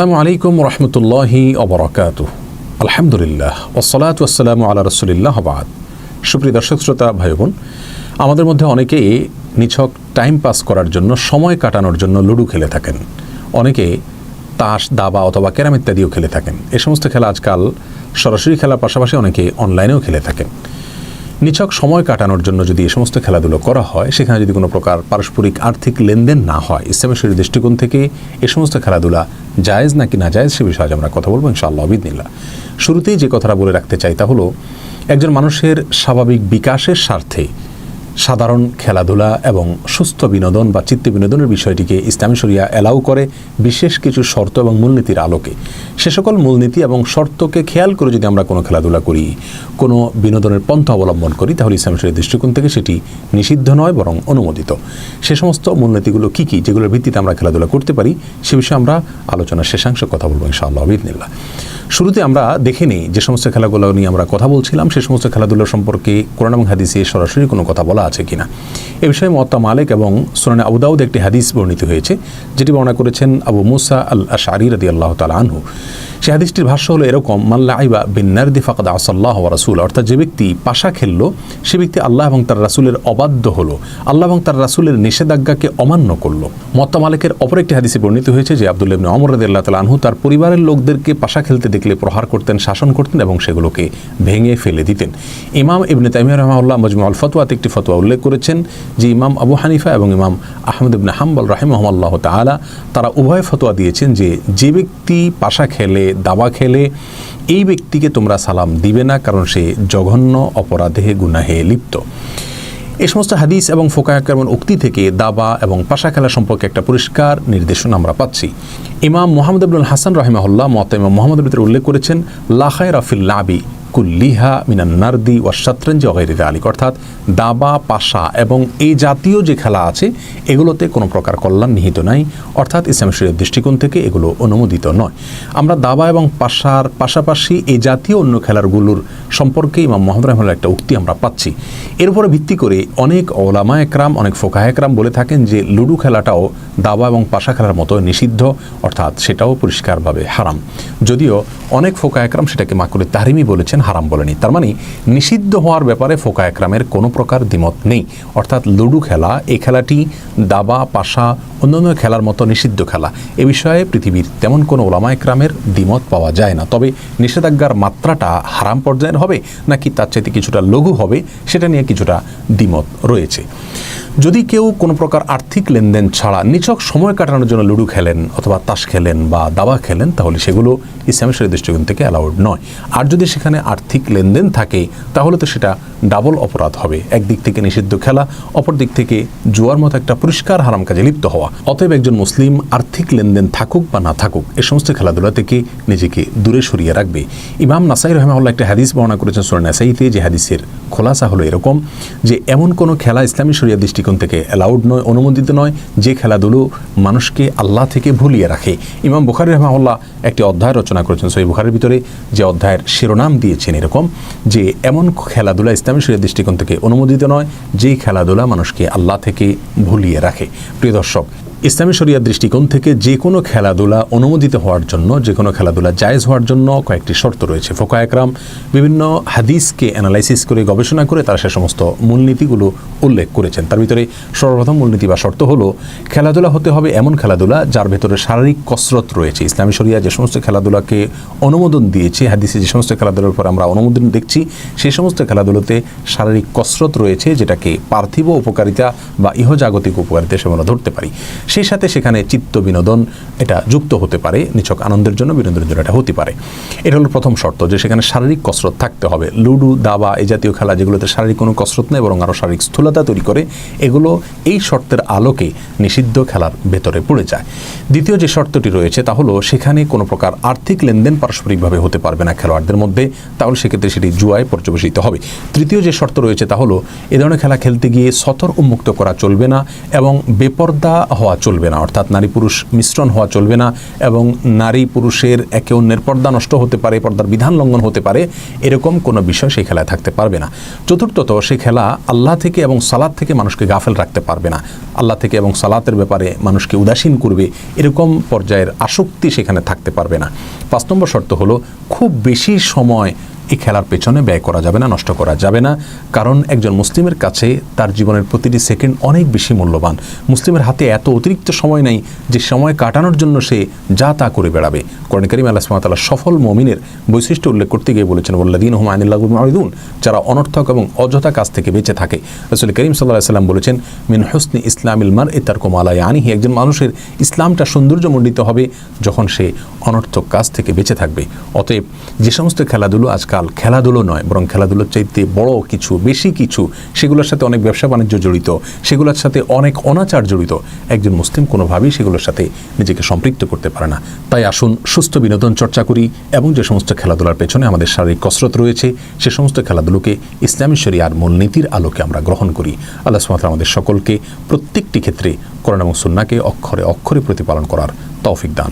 আসসালামু আলাইকুম রহমতুল্লাহি ওবারাকাতুহ। আলহামদুলিল্লাহ ওয়াসসালাতু ওয়াসসালামু আলা রাসূলিল্লাহ ওয়া বা'দ। সুপ্রিয় দর্শক শ্রোতা ভাই বোন, আমাদের মধ্যে অনেকেই নিছক টাইম পাস করার জন্য, সময় কাটানোর জন্য লুডো খেলে থাকেন। অনেকে তাস, দাবা অথবা ক্যারাম ইত্যাদিও খেলে থাকেন। এই সমস্ত খেলা আজকাল সরাসরি খেলার পাশাপাশি অনেকে অনলাইনেও খেলে থাকেন। নিছক সময় কাটানোর জন্য যদি এই সমস্ত খেলাধুলো করা হয়, সেখানে যদি কোনো প্রকার পারস্পরিক আর্থিক লেনদেন না হয়, ইসলামের শরীয়তের দৃষ্টিকোণ থেকে এই সমস্ত খেলাধুলা জায়েজ নাকি না জায়েজ সে বিষয়ে আজ আমরা কথা বলবো ইনশাআল্লাহ বিইذনিল্লাহ। শুরুতেই যে কথাটা বলে রাখতে চাই তা হলো, একজন মানুষের স্বাভাবিক বিকাশের স্বার্থে সাধারণ খেলাধুলা এবং সুস্থ বিনোদন বা চিত্ত বিনোদনের বিষয়টিকে ইসলামী শরিয়া অ্যালাউ করে বিশেষ কিছু শর্ত এবং মূলনীতির আলোকে। সে সকল মূলনীতি এবং শর্তকে খেয়াল করে যদি আমরা কোনো খেলাধুলা করি, কোনো বিনোদনের পন্থা অবলম্বন করি, তাহলে ইসলামী শরিয়ার দৃষ্টিকোণ থেকে সেটি নিষিদ্ধ নয় বরং অনুমোদিত। সে সমস্ত মূলনীতিগুলো কী কী, যেগুলোর ভিত্তিতে আমরা খেলাধুলা করতে পারি, সে বিষয়ে আমরা আলোচনার শেষাংশে কথা বলবো ইনশাআল্লাহ বিইذনিল্লাহ। শুরুতে আমরা দেখে নিই যে সমস্ত খেলাগুলো নিয়ে আমরা কথা বলছিলাম, সে সমস্ত খেলাধুলা সম্পর্কে কোরআন এবং হাদিসে সরাসরি কোনো কথা বলা আছে কিনা। এ বিষয়ে মুওয়াত্তা মালিক এবং সুনানে আবু দাউদ একটি হাদিস বর্ণিত হয়েছে, যেটি বর্ণনা করেছেন আবু মুসা আল আশআরী রাদিয়াল্লাহু তাআলা আনহু। সে হাদিসটির ভাষ্য হলো এরকম: মান লাইবা বিন-নারদি ফাকাদ আসাল্লাহ ওয়া রাসূলহু, অর্থাৎ যে ব্যক্তি পাশা খেললো সে ব্যক্তি আল্লাহ এবং তার রাসূলের অবাধ্য হলো, আল্লাহ এবং তার রাসূলের নিষেধাজ্ঞাকে অমান্য করলো। মুওয়াত্তা মালিকের অপর একটি হাদিসে বর্ণিত হয়েছে যে আব্দুল্লাহ ইবনে ওমর রাদিয়াল্লাহু তাআলা আনহু তার পরিবারের লোকদেরকে পাশা খেলতে দেখলে প্রহার করতেন, শাসন করতেন এবং সেগুলোকে ভেঙে ফেলে দিতেন। ইমাম ইবনে তাইমিয়া রাহিমাহুল্লাহ মাজমুউল ফতওয়াতে একটি ফতোয়া উল্লেখ করেছেন যে ইমাম আবু হানিফা এবং ইমাম আহমদ ইবনে হাম্বল রাহিমাহুল্লাহ তাআলা তারা উভয় ফতোয়া দিয়েছেন যে ব্যক্তি পাশা খেলে, দাবা খেলে, এই ব্যক্তিকে তোমরা সালাম দিবে না, কারণ সে জঘন্য অপরাধে গুনাহে লিপ্ত। এই সমস্ত হাদিস এবং ফুকাহা কেরামের উক্তি থেকে দাবা এবং পাশা খেলা সম্পর্কে একটা পরিষ্কার নির্দেশনা আমরা পাচ্ছি। ইমাম মুহাম্মদ ইবনুল হাসান রাহিমাহুল্লাহ মুওয়াত্তা ইমাম মুহাম্মদের ভিতরে উল্লেখ করেছেন, লা খায়রা ফিল লাবি কুল্লিহা মিনান নারদি ওয়া শাতরাঞ্জি ওয়া গায়রি যালিক, অর্থাৎ দাবা, পাশা এবং এই জাতীয় যে খেলা আছে এগুলোতে কোনো প্রকার কল্যাণ নিহিত নাই, অর্থাৎ ইসলামী শরিয়ার দৃষ্টিকোণ থেকে এগুলো অনুমোদিত নয়। আমরা দাবা এবং পাশার পাশাপাশি এই জাতীয় অন্য খেলাগুলোর সম্পর্কে ইমাম মুহাম্মদ রাহিমাহুল্লাহ একটা উক্তি আমরা পাচ্ছি। এর উপরে ভিত্তি করে অনেক ওলামা একরাম, অনেক ফুকাহা একরাম বলে থাকেন যে লুডো খেলাটাও দাবা এবং পাশা খেলার মতো নিষিদ্ধ, অর্থাৎ সেটাও পরিষ্কারভাবে হারাম। যদিও অনেক ফুকাহা একরাম সেটাকে মাকরুহ তাহরিমি বলেছেন, হারাম বলেনি। তার মানে নিষিদ্ধ হওয়ার ব্যাপারে ফুকাহা একরামের কোনো প্রকার দ্বিমত নেই। অর্থাৎ লুডো খেলা, এই খেলাটি দাবা, পাশা, অন্যান্য খেলার মতো নিষিদ্ধ খেলা, এ বিষয়ে পৃথিবীর তেমন কোনো ওলামা একরামের দ্বিমত পাওয়া যায় না। তবে নিষেধাজ্ঞার মাত্রাটা হারাম পর্যায়ের হবে নাকি তার চাইতে কিছুটা লঘু হবে, সেটা নিয়ে কিছুটা দ্বিমত রয়েছে। যদি কেউ কোনো প্রকার আর্থিক লেনদেন ছাড়া নিছক সময় কাটানোর জন্য লুডো খেলেন অথবা তাস খেলেন বা দাবা খেলেন, তাহলে সেগুলো ইসলামী শরিয়ার দৃষ্টিকোণ থেকে অ্যালাউড নয়। আর যদি সেখানে আর্থিক লেনদেন থাকে তাহলে তো সেটা ডাবল অপরাধ হবে। একদিক থেকে নিষিদ্ধ খেলা, অপর দিক থেকে জুয়ার মতো একটা পরিষ্কার হারাম কাজে লিপ্ত হওয়া। অতএব একজন মুসলিম আর্থিক লেনদেন থাকুক বা না থাকুক, এই সমস্ত খেলাধুলা থেকে নিজেকে দূরে সরিয়ে রাখবে। ইমাম নাসাই রাহিমাহুল্লাহ একটা হাদিস বর্ণনা করেছেন সূরা নাসাইতে, যে হাদিসের খোলাসা হলো এরকম যে এমন কোনো খেলা ইসলামী শরিয়ার দৃষ্টিকোণ থেকে অ্যালাউড নয়, অনুমোদিত নয়, যে খেলাধুলো মানুষকে আল্লাহ থেকে ভুলিয়ে রাখে। ইমাম বুখারী রাহিমাহুল্লাহ একটি অধ্যায় রচনা করেছেন সহিহ বুখারীর ভিতরে, যে অধ্যায়ের শিরোনাম দিয়েছেন এরকম যে এমন খেলাধুলা ইসলামী শরিয়ার দৃষ্টিকোণ থেকে অনুমোদিত নয়, যেই খেলাধুলা মানুষকে আল্লাহ থেকে ভুলিয়ে রাখে। প্রিয় দর্শক, ইসলামী শরিয়ার দৃষ্টিকোণ থেকে যে কোনো খেলাধুলা অনুমোদিত হওয়ার জন্য, যে কোনো খেলাধুলা জায়েজ হওয়ার জন্য কয়েকটি শর্ত রয়েছে। ফুকাহা একরাম বিভিন্ন হাদিসকে অ্যানালাইসিস করে, গবেষণা করে তারা সে সমস্ত মূলনীতিগুলো উল্লেখ করেছেন। তার ভিতরে সর্বপ্রথম মূলনীতি বা শর্ত হলো, খেলাধুলা হতে হবে এমন খেলাধুলা যার ভেতরে শারীরিক কসরত রয়েছে। ইসলামী শরিয়া যে সমস্ত খেলাধুলাকে অনুমোদন দিয়েছে, হাদিসে যে সমস্ত খেলাধুলার উপর আমরা অনুমোদন দেখছি, সেই সমস্ত খেলাধুলোতে শারীরিক কসরত রয়েছে, যেটাকে পার্থিব উপকারিতা বা ইহজাগতিক উপকারিতা হিসেবে আমরা ধরতে পারি। সেই সাথে সেখানে চিত্ত বিনোদন এটা যুক্ত হতে পারে, নিছক আনন্দের জন্য, বিনোদনের জন্য এটা হতে পারে। এটা হলো প্রথম শর্ত, যে সেখানে শারীরিক কসরত থাকতে হবে। লুডো, দাবা, এই জাতীয় খেলা যেগুলোতে শারীরিক কোনো কসরত নেই বরং আরও শারীরিক স্থূলতা তৈরি করে, এগুলো এই শর্তের আলোকে নিষিদ্ধ খেলার ভেতরে পড়ে যায়। দ্বিতীয় যে শর্তটি রয়েছে তা হলো, সেখানে কোনো প্রকার আর্থিক লেনদেন পারস্পরিকভাবে হতে পারবে না খেলোয়াড়দের মধ্যে, তাহলে সেক্ষেত্রে সেটি জুয়ায় পর্যবেসিত হবে। তৃতীয় যে শর্ত রয়েছে তা হলো, এ ধরনের খেলা খেলতে গিয়ে সতর উন্মুক্ত করা চলবে না এবং বেপর্দা হওয়া চলবে না, অর্থাৎ নারী পুরুষ মিশ্রণ হওয়া চলবে না, এবং নারী পুরুষের একে অন্যের পর্দা নষ্ট হতে পারে, পর্দার বিধান লঙ্ঘন হতে পারে, এরকম কোনো বিষয় সেই খেলায় থাকতে পারবে না। চতুর্থত, সেই খেলা আল্লাহ থেকে এবং সালাত থেকে মানুষকে গাফেল রাখতে পারবে না, আল্লাহ থেকে এবং সালাতের ব্যাপারে মানুষকে উদাসীন করবে, এরকম পর্যায়ের আসক্তি সেখানে থাকতে পারবে না। 5 নম্বর শর্ত হলো, খুব বেশি সময় এই খেলার পেছনে ব্যয় করা যাবে না, নষ্ট করা যাবে না, কারণ একজন মুসলিমের কাছে তার জীবনের প্রতিটি সেকেন্ড অনেক বেশি মূল্যবান। মুসলিমের হাতে এত অতিরিক্ত সময় নেই যে সময় কাটানোর জন্য সে যা তা করে বেড়াবে। কোরআন কারীম আল্লাহ সুবহানাহু ওয়া তাআলা সফল মুমিনের বৈশিষ্ট্য উল্লেখ করতে গিয়ে বলেছেন, ওয়াল্লাযীনা হুম আনিল লাগবি মুরিদুন, যারা অনর্থক এবং অযথা কাজ থেকে বেঁচে থাকে। রাসূল কারীম সাল্লাল্লাহু আলাইহি ওয়াসাল্লাম বলেছেন, মিন হুসনি ইসলামিল মারই তারকু মা লা ইয়ানিহি, একজন মানুষের ইসলামটা সৌন্দর্যমণ্ডিত হবে যখন সে অনর্থক কাজ থেকে বেঁচে থাকবে। অতএব যে সমস্ত খেলাধুলো আজকাল খেলাধুলো নয়, বরং খেলাধুলোর চাইতে বড় কিছু, বেশি কিছু, সেগুলোর সাথে অনেক ব্যবসা বাণিজ্য জড়িত, সেগুলোর সাথে অনেক অনাচার জড়িত, একজন মুসলিম কোনোভাবেই সেগুলোর সাথে নিজেকে সম্পৃক্ত করতে পারে না। তাই আসুন সুস্থ বিনোদন চর্চা করি, এবং যে সমস্ত খেলাধুলার পেছনে আমাদের শারীরিক কসরত রয়েছে, সে সমস্ত খেলাধুলোকে ইসলামী শরিয়ার মূলনীতির আলোকে আমরা গ্রহণ করি। আল্লাহ সুবহানাহু ওয়া তাআলা আমাদের সকলকে প্রত্যেকটি ক্ষেত্রে কোরআন এবং সুন্নাহকে অক্ষরে অক্ষরে প্রতিপালন করার তৌফিক দান।